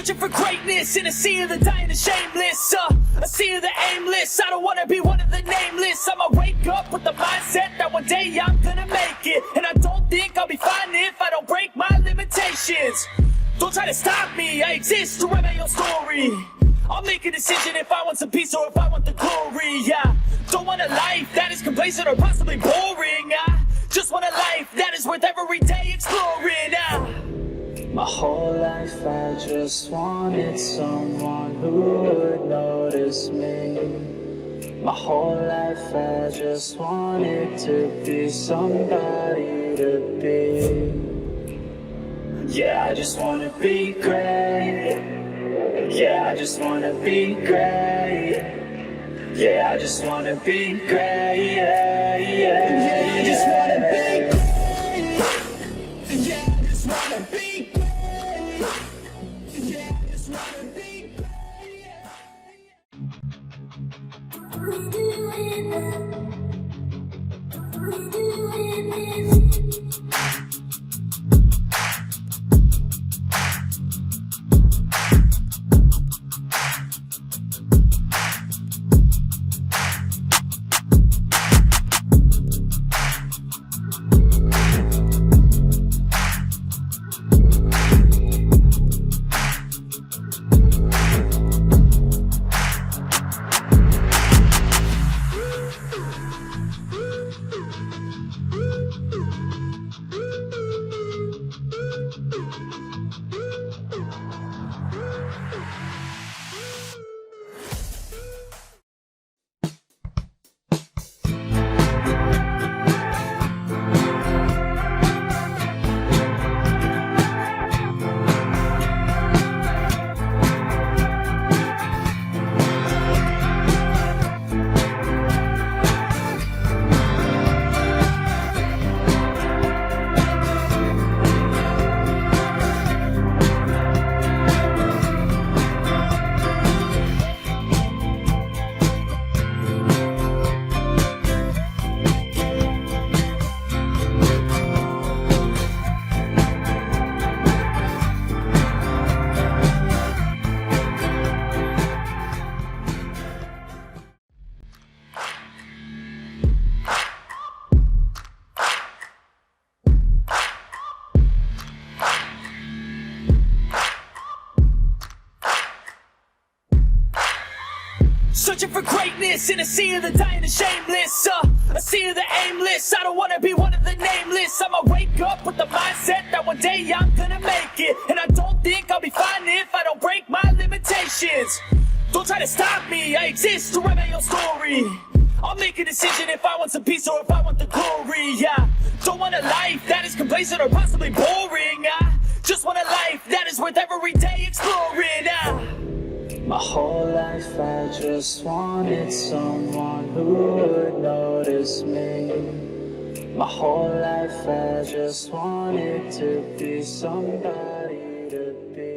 Searching for greatness in a sea of the dying and shameless, a sea of the aimless. I don't wanna be one of the nameless. I'ma wake up with the mindset that one day I'm gonna make it, and I don't think I'll be fine if I don't break my limitations. Don't try to stop me, I exist to write my own story. I'll make a decision if I want some peace or if I want the glory. Yeah, don't want a life that is complacent or possibly boring. I just want a life that is worth every day exploring. My whole life I just wanted someone who would notice me. My whole life I just wanted to be somebody to be. Yeah, I just wanna be great. Yeah, I just wanna be great. Yeah, I just wanna be great. Yeah, yeah, I just wanna be great. Yeah, I just wanna be great. Yeah, I just wanna be Searching for greatness in a sea of the dying and shameless, a sea of the aimless. I don't wanna be one of the nameless. I'ma wake up with the mindset that one day I'm gonna make it, and I don't think I'll be fine if I don't break my limitations. Don't try to stop me, I exist to write my own story. I'll make a decision if I want some peace or if I want the glory. Yeah, don't want a life that is complacent or possibly boring. I just want a life that is worth every day exploring. My whole life I just wanted someone who would notice me. My whole life I just wanted to be somebody to be.